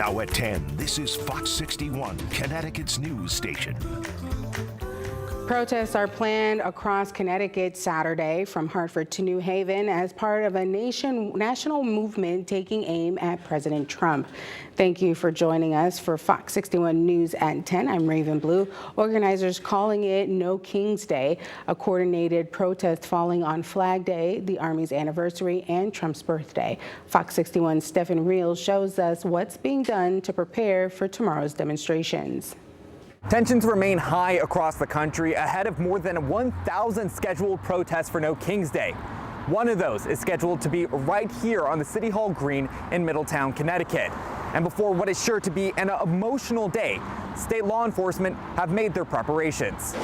Now at 10, this is Fox 61, Connecticut's news station. Protests are planned across Connecticut Saturday from Hartford to New Haven as part of a national movement taking aim at President Trump. Thank you for joining us for Fox 61 News at 10. I'm Raven Blue. Organizers calling it No King's Day, a coordinated protest falling on Flag Day, the Army's anniversary, and Trump's birthday. Fox 61's Stephen Reels shows us what's being done to prepare for tomorrow's demonstrations. Tensions remain high across the country ahead of more than 1,000 scheduled protests for No King's Day. One of those is scheduled to be right here on the City Hall Green in Middletown, Connecticut. And before what is sure to be an emotional day, state law enforcement have made their preparations.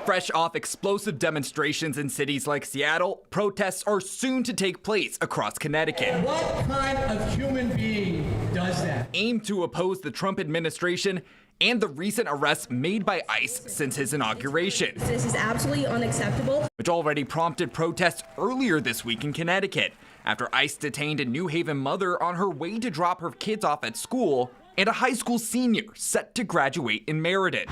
Fresh off explosive demonstrations in cities like Seattle, protests are soon to take place across Connecticut. What kind of human being does that? Aimed to oppose the Trump administration and the recent arrests made by ICE since his inauguration. This is absolutely unacceptable. Which already prompted protests earlier this week in Connecticut after ICE detained a New Haven mother on her way to drop her kids off at school and a high school senior set to graduate in Meriden.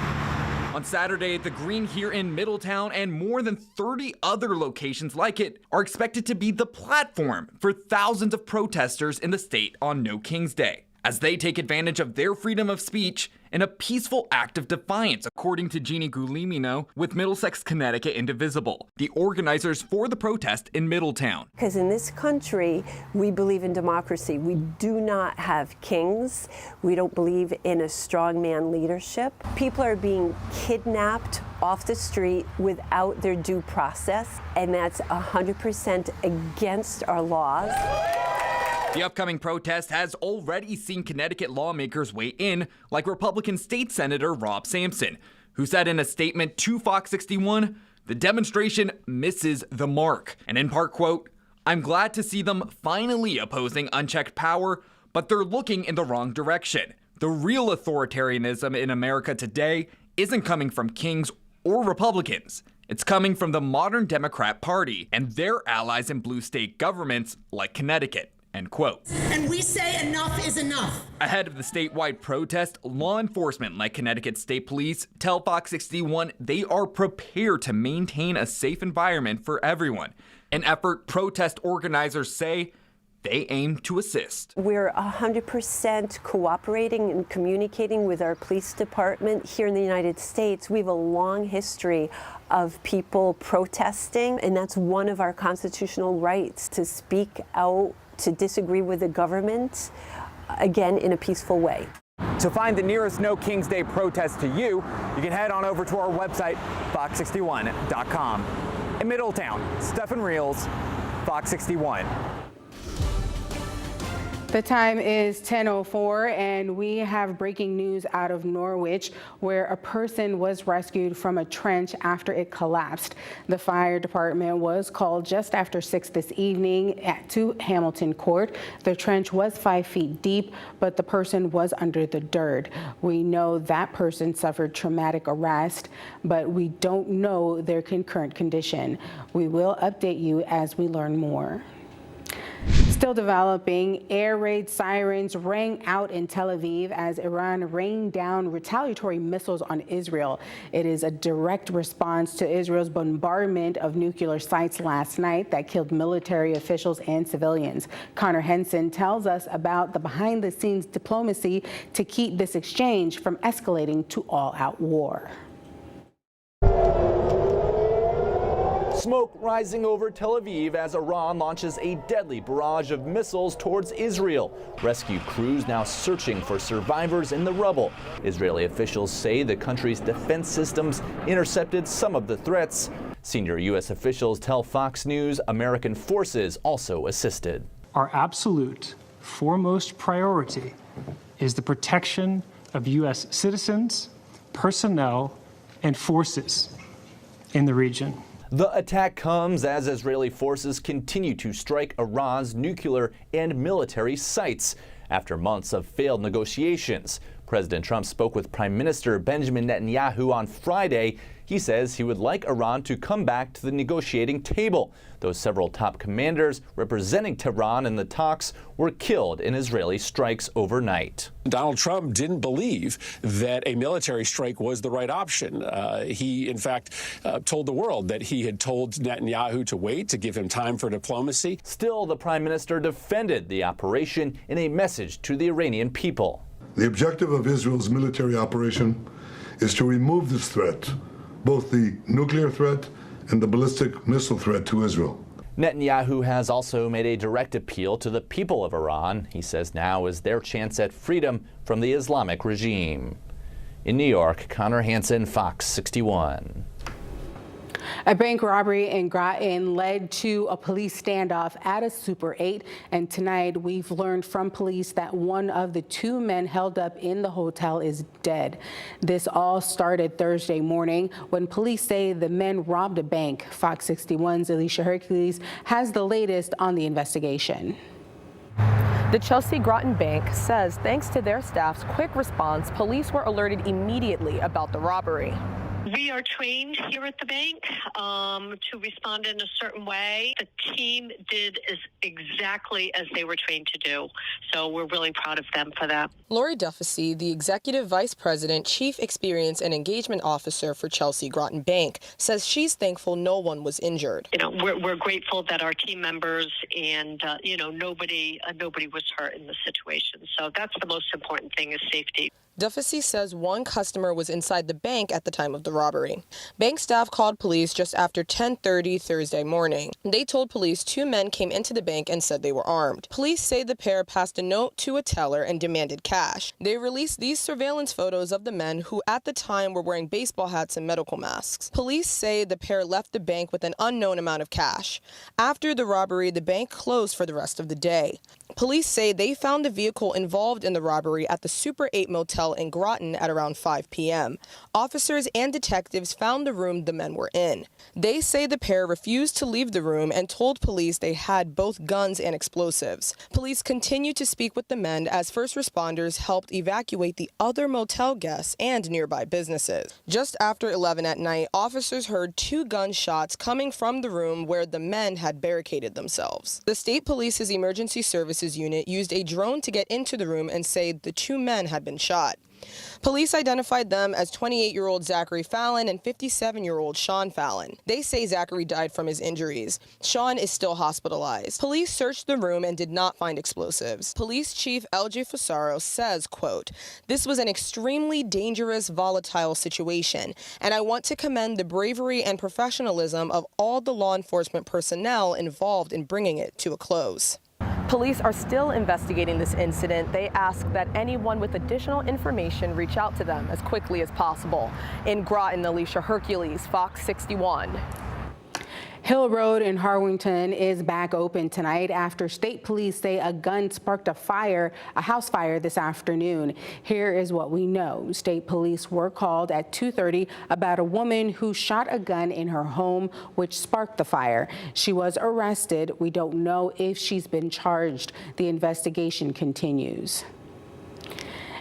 On Saturday, the Green here in Middletown and more than 30 other locations like it are expected to be the platform for thousands of protesters in the state on No King's Day, as they take advantage of their freedom of speech in a peaceful act of defiance, according to Jeannie Gulimino with Middlesex Connecticut Indivisible, the organizers for the protest in Middletown. Because in this country, we believe in democracy. We do not have kings. We don't believe in a strongman leadership. People are being kidnapped off the street without their due process, and that's 100% against our laws. The upcoming protest has already seen Connecticut lawmakers weigh in, like Republican State Senator Rob Sampson, who said in a statement to Fox 61, the demonstration misses the mark. And in part, quote, "I'm glad to see them finally opposing unchecked power, but they're looking in the wrong direction. The real authoritarianism in America today isn't coming from kings or Republicans. It's coming from the modern Democrat Party and their allies in blue state governments like Connecticut." End quote. And we say enough is enough. Ahead of the statewide protest, law enforcement like Connecticut State Police tell Fox 61 they are prepared to maintain a safe environment for everyone, an effort protest organizers say they aim to assist. We're 100% cooperating and communicating with our police department here in the United States. We have a long history of people protesting, and that's one of our constitutional rights, to speak out, to disagree with the government, again, in a peaceful way. To find the nearest No King's Day protest to you, you can head on over to our website, fox61.com. In Middletown, Stephen Reels, Fox 61. The time is 10:04 and we have breaking news out of Norwich, where a person was rescued from a trench after it collapsed. The fire department was called just after 6 this evening to Hamilton Court. The trench was 5 feet deep, but the person was under the dirt. We know that person suffered traumatic arrest, but we don't know their current condition. We will update you as we learn more. Still developing, air raid sirens rang out in Tel Aviv as Iran rained down retaliatory missiles on Israel. It is a direct response to Israel's bombardment of nuclear sites last night that killed military officials and civilians. Connor Henson tells us about the behind-the-scenes diplomacy to keep this exchange from escalating to all-out war. Smoke rising over Tel Aviv as Iran launches a deadly barrage of missiles towards Israel. Rescue crews now searching for survivors in the rubble. Israeli officials say the country's defense systems intercepted some of the threats. Senior U.S. officials tell Fox News American forces also assisted. Our absolute foremost priority is the protection of U.S. citizens, personnel, and forces in the region. The attack comes as Israeli forces continue to strike Iran's nuclear and military sites after months of failed negotiations. President Trump spoke with Prime Minister Benjamin Netanyahu on Friday. He says he would like Iran to come back to the negotiating table, though several top commanders representing Tehran in the talks were killed in Israeli strikes overnight. Donald Trump didn't believe that a military strike was the right option. He, in fact, told the world that he had told Netanyahu to wait, to give him time for diplomacy. Still, the prime minister defended the operation in a message to the Iranian people. The objective of Israel's military operation is to remove this threat, both the nuclear threat and the ballistic missile threat to Israel. Netanyahu has also made a direct appeal to the people of Iran. He says now is their chance at freedom from the Islamic regime. In New York, Connor Hansen, Fox 61. A bank robbery in Groton led to a police standoff at a Super 8, and tonight we've learned from police that one of the two men held up in the hotel is dead. This all started Thursday morning when police say the men robbed a bank. Fox 61's Alicia Hercules has the latest on the investigation. The Chelsea Groton Bank says thanks to their staff's quick response, police were alerted immediately about the robbery. We are trained here at the bank to respond in a certain way. The team did exactly as they were trained to do. So we're really proud of them for that. Lori Duffy, the Executive Vice President, Chief Experience and Engagement Officer for Chelsea Groton Bank, says she's thankful no one was injured. You know, we're grateful that our team members and, nobody was hurt in the situation. So that's the most important thing is safety. Duffy says one customer was inside the bank at the time of the robbery. Bank staff called police just after 10:30 Thursday morning. They told police two men came into the bank and said they were armed. Police say the pair passed a note to a teller and demanded cash. They released these surveillance photos of the men who at the time were wearing baseball hats and medical masks. Police say the pair left the bank with an unknown amount of cash. After the robbery, the bank closed for the rest of the day. Police say they found the vehicle involved in the robbery at the Super 8 motel in Groton at around 5 p.m. Officers and detectives found the room the men were in. They say the pair refused to leave the room and told police they had both guns and explosives. Police continued to speak with the men as first responders helped evacuate the other motel guests and nearby businesses. Just after 11 at night, officers heard two gunshots coming from the room where the men had barricaded themselves. The state police's emergency services unit used a drone to get into the room and say the two men had been shot. Police identified them as 28-year-old Zachary Fallon and 57-year-old Sean Fallon. They say Zachary died from his injuries. Sean is still hospitalized. Police searched the room and did not find explosives. Police Chief L.J. Fusaro says, quote, "This was an extremely dangerous, volatile situation, and I want to commend the bravery and professionalism of all the law enforcement personnel involved in bringing it to a close." Police are still investigating this incident. They ask that anyone with additional information reach out to them as quickly as possible. In Groton, Alicia Hercules, Fox 61. Hill Road in Harwington is back open tonight after state police say a gun sparked a house fire this afternoon. Here is what we know. State police were called at 2:30 about a woman who shot a gun in her home, which sparked the fire. She was arrested. We don't know if she's been charged. The investigation continues.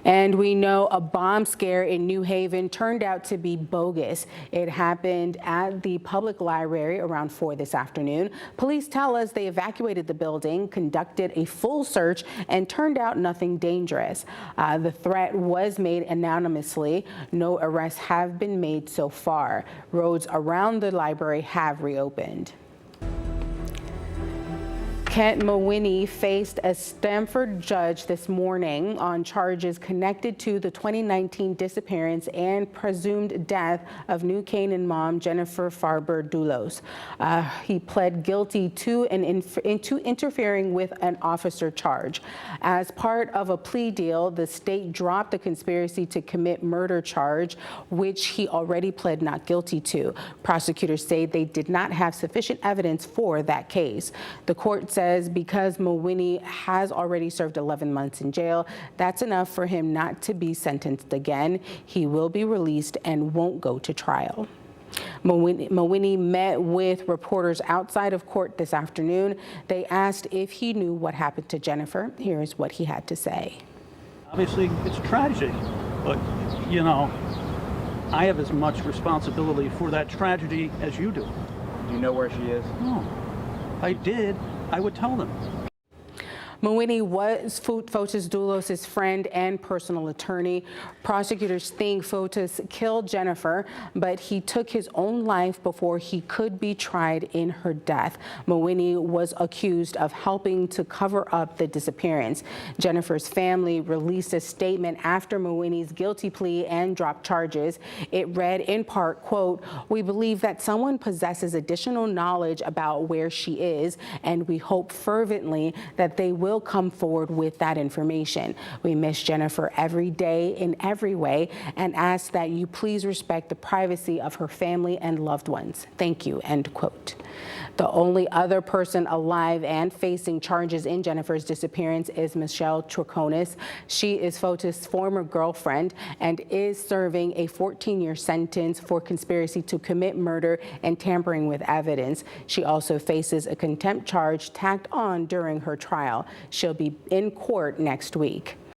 And we know a bomb scare in New Haven turned out to be bogus. It happened at the public library around 4 this afternoon. Police tell us they evacuated the building, conducted a full search, and turned out nothing dangerous. The threat was made anonymously. No arrests have been made so far. Roads around the library have reopened. Kent Mawhinney faced a Stamford judge this morning on charges connected to the 2019 disappearance and presumed death of New Canaan mom Jennifer Farber Dulos. He pled guilty to interfering with an officer charge. As part of a plea deal, the state dropped the conspiracy to commit murder charge, which he already pled not guilty to. Prosecutors say they did not have sufficient evidence for that case. The court says because Mawhinney has already served 11 months in jail, that's enough for him not to be sentenced again. He will be released and won't go to trial. Mawhinney met with reporters outside of court this afternoon. They asked if he knew what happened to Jennifer. Here's what he had to say. Obviously, it's a tragedy. But, you know, I have as much responsibility for that tragedy as you do. Do you know where she is? No. If I did, I would tell them. Mawini was Fotis Dulos' friend and personal attorney. Prosecutors think Fotis killed Jennifer, but he took his own life before he could be tried in her death. Mawini was accused of helping to cover up the disappearance. Jennifer's family released a statement after Mawini's guilty plea and dropped charges. It read in part, quote, "We believe that someone possesses additional knowledge about where she is, and we hope fervently that they will come forward with that information. We miss Jennifer every day in every way and ask that you please respect the privacy of her family and loved ones. Thank you," end quote. The only other person alive and facing charges in Jennifer's disappearance is Michelle Troconis. She is Fotis' former girlfriend and is serving a 14-year sentence for conspiracy to commit murder and tampering with evidence. She also faces a contempt charge tacked on during her trial. She'll be in court next week.